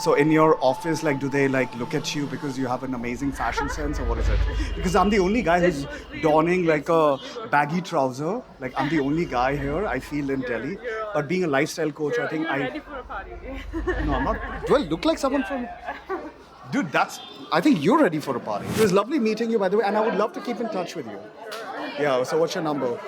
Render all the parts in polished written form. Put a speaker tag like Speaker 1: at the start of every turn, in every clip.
Speaker 1: So in your office, like, do they like look at you because you have an amazing fashion sense, or what is it? Because I'm the only guy who's donning like a baggy trouser. Like I'm the only guy here, I feel, in Delhi. But being a lifestyle coach, I think
Speaker 2: You're ready for a party.
Speaker 1: No, I'm not. Do I look like someone from? Dude, I think you're ready for a party. It was lovely meeting you, by the way, and I would love to keep in touch with you. Yeah. So what's your number?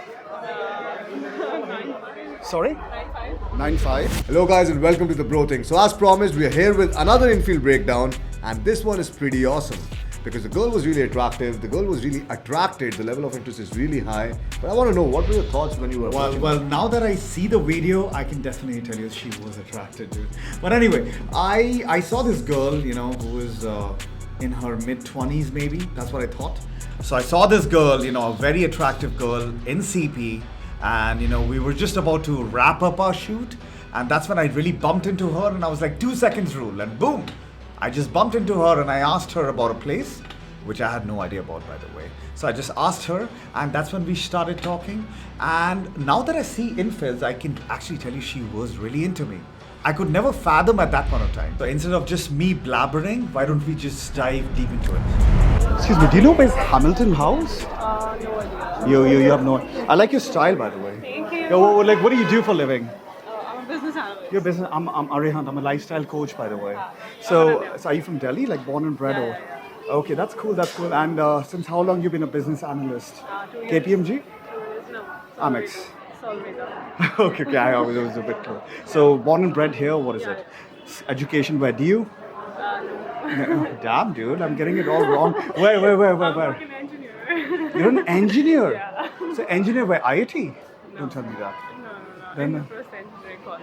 Speaker 2: 9-5.
Speaker 1: Sorry.
Speaker 2: 9-5.
Speaker 1: 9-5.
Speaker 3: Hello guys and welcome to the Bro Thing. So as promised, we are here with another infield breakdown, and this one is pretty awesome because the girl was really attractive, the girl was really attracted, the level of interest is really high. But I want to know, what were your thoughts when you were watching?
Speaker 1: Well, now that I see the video, I can definitely tell you she was attracted, dude. But anyway, I saw this girl, who was in her mid-20s maybe. That's what I thought. So I saw this girl, a very attractive girl in CP. And we were just about to wrap up our shoot, and that's when I really bumped into her, and I was like, 2 seconds rule, and boom, I just bumped into her, and I asked her about a place which I had no idea about, by the way. So I just asked her, and that's when we started talking. And now that I see infills, I can actually tell you she was really into me. I could never fathom at that point of time. So instead of just me blabbering, why don't we just dive deep into it? Excuse me, do you know where's Hamilton House?
Speaker 2: No idea.
Speaker 1: You have no. I like your style, by the way.
Speaker 2: Thank you.
Speaker 1: Yeah, what do you do for a living?
Speaker 2: I'm a business analyst.
Speaker 1: Your business. I'm Arihant. I'm a lifestyle coach, by the way. So are you from Delhi, like born and bred?
Speaker 2: Yeah.
Speaker 1: Okay, that's cool. That's cool. And since how long you been a business analyst?
Speaker 2: 2 years.
Speaker 1: KPMG?
Speaker 2: 2 years, no.
Speaker 1: Amex.
Speaker 2: Solvega.
Speaker 1: Okay, I was a bit close. So born and bred here. What is it? Education? Where do you?
Speaker 2: No.
Speaker 1: Damn, dude, I'm getting it all wrong. Where?
Speaker 2: I'm an engineer.
Speaker 1: You're an engineer.
Speaker 2: Yeah.
Speaker 1: So engineer where? IIT? Don't tell me that.
Speaker 2: No.
Speaker 1: Then-
Speaker 2: I'm the first engineering college.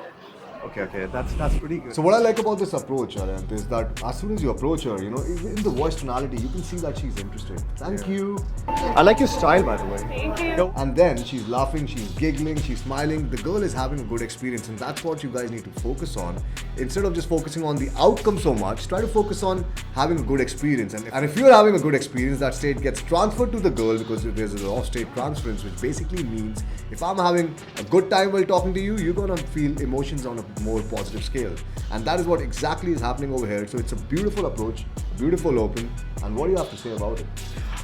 Speaker 1: Okay, that's pretty good.
Speaker 3: So what I like about this approach, Arihant, is that as soon as you approach her, in the voice tonality, you can see that she's interested. Thank you.
Speaker 1: I like your style, by the way.
Speaker 2: Thank you.
Speaker 3: And then she's laughing, she's giggling, she's smiling. The girl is having a good experience, and that's what you guys need to focus on. Instead of just focusing on the outcome so much, try to focus on having a good experience. And if you're having a good experience, that state gets transferred to the girl, because there's a off-state transference, which basically means if I'm having a good time while talking to you, you're gonna feel emotions on a more positive scale. And that is what exactly is happening over here. So it's a beautiful approach, beautiful open. And what do you have to say about it?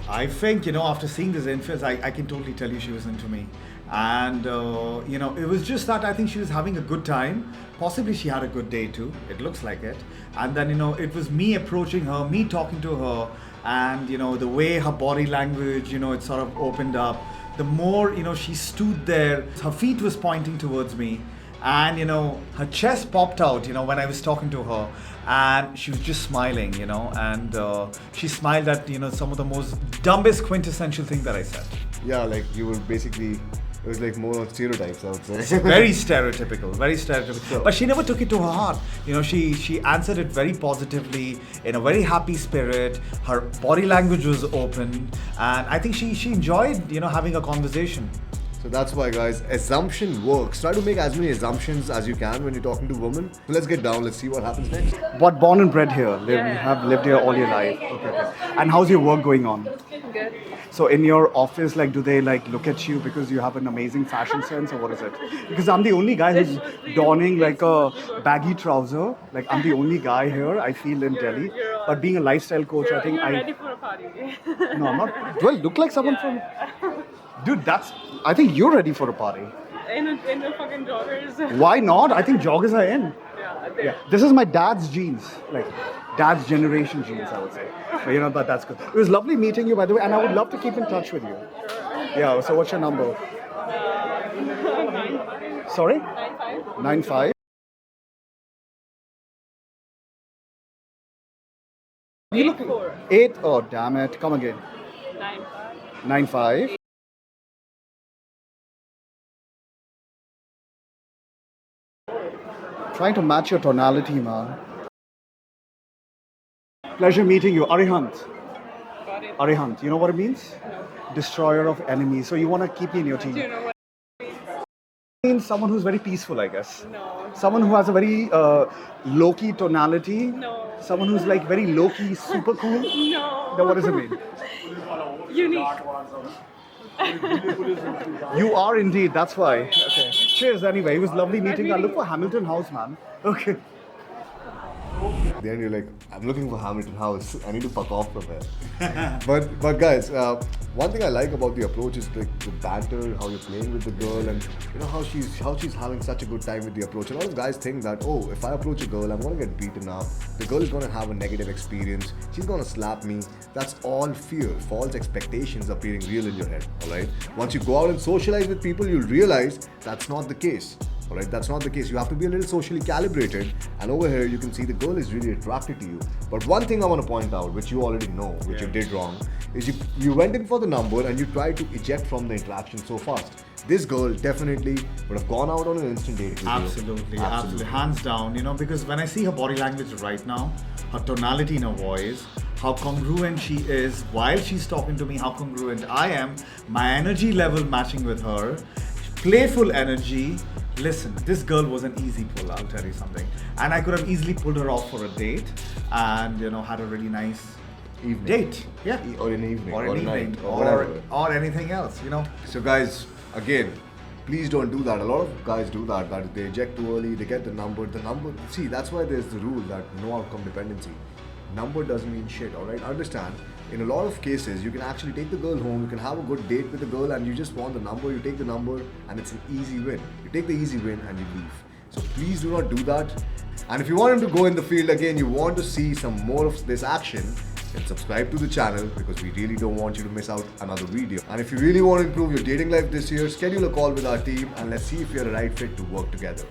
Speaker 1: I think, after seeing this influence, I can totally tell you she was into me. And, it was just that I think she was having a good time. Possibly she had a good day too. It looks like it. And then, it was me approaching her, me talking to her. And, the way her body language, it sort of opened up. The more, she stood there, her feet was pointing towards me. And her chest popped out when I was talking to her, and she was just smiling, and she smiled at some of the most dumbest quintessential thing that I said.
Speaker 3: Yeah, like you were basically, it was like more on stereotypes, I would say.
Speaker 1: Very stereotypical, very stereotypical.
Speaker 3: Sure.
Speaker 1: But she never took it to her heart. She answered it very positively, in a very happy spirit. Her body language was open, and I think she enjoyed having a conversation.
Speaker 3: So that's why, guys, assumption works. Try to make as many assumptions as you can when you're talking to women. So let's get down, let's see what happens next.
Speaker 1: But born and bred here,
Speaker 2: Yeah.
Speaker 1: have lived here all your life. Okay. And how's your work going on?
Speaker 2: Good.
Speaker 1: So in your office, like, do they like look at you because you have an amazing fashion sense, or what is it? Because I'm the only guy who's donning like a baggy trouser. Like I'm the only guy here, I feel, in Delhi. But being a lifestyle coach, I think
Speaker 2: You're ready for a party.
Speaker 1: No, I'm not. Do I look like someone from? Dude, I think you're ready for a party.
Speaker 2: In the fucking joggers.
Speaker 1: Why not? I think joggers are in.
Speaker 2: Yeah.
Speaker 1: This is my dad's jeans, like dad's generation jeans, I would say. But that's good. It was lovely meeting you, by the way, and I would love to keep in touch with you. Yeah. So what's your number?
Speaker 2: 9-5.
Speaker 1: Sorry?
Speaker 2: 9-5.
Speaker 1: 9-5. You look
Speaker 2: 8-4.
Speaker 1: 8. Oh damn it! Come again.
Speaker 2: 9-5.
Speaker 1: 9-5. Trying to match your tonality, man. Pleasure meeting you, Arihant.
Speaker 2: Got it.
Speaker 1: Arihant, you know what it means?
Speaker 2: No.
Speaker 1: Destroyer of enemies. So you want to keep me in your team.
Speaker 2: Do you know what
Speaker 1: It means someone who's very peaceful, I guess.
Speaker 2: No.
Speaker 1: Someone who has a very low-key tonality.
Speaker 2: No.
Speaker 1: Someone who's like very low-key, super cool.
Speaker 2: No.
Speaker 1: Then what does it mean?
Speaker 2: Unique.
Speaker 1: You are indeed, that's why. Okay. Cheers anyway. It was lovely meeting you. Look for Hamilton House, man. Okay.
Speaker 3: Then you're like, I'm looking for Hamilton House. I need to fuck off from here. but guys, one thing I like about the approach is the banter, how you're playing with the girl, and you know how she's having such a good time with the approach. A lot of guys think that, oh, if I approach a girl, I'm gonna get beaten up. The girl is gonna have a negative experience. She's gonna slap me. That's all fear, false expectations appearing real in your head. All right. Once you go out and socialize with people, you'll realize that's not the case. Alright, that's not the case. You have to be a little socially calibrated, and over here you can see the girl is really attracted to you. But one thing I want to point out, which you already know, which you did wrong, is you went in for the number and you tried to eject from the interaction so fast. This girl definitely would have gone out on an instant date with you.
Speaker 1: Absolutely, hands down. You know, because when I see her body language right now, her tonality in her voice, how congruent she is while she's talking to me, how congruent I am, my energy level matching with her, playful energy. Listen, this girl was an easy pull, I'll tell you something. And I could have easily pulled her off for a date and, you know, had a really nice
Speaker 3: evening.
Speaker 1: Date. Yeah.
Speaker 3: Or an evening.
Speaker 1: Or an evening.
Speaker 3: Night, or
Speaker 1: anything else, you know.
Speaker 3: So guys, again, please don't do that. A lot of guys do that they eject too early, they get the number. See, that's why there's the rule that no outcome dependency. Number doesn't mean shit, alright? Understand, in a lot of cases, you can actually take the girl home, you can have a good date with the girl, and you just want the number, you take the number, and it's an easy win. You take the easy win and you leave. So please do not do that. And if you want him to go in the field again, you want to see some more of this action, then subscribe to the channel, because we really don't want you to miss out another video. And if you really want to improve your dating life this year, schedule a call with our team and let's see if you're a right fit to work together.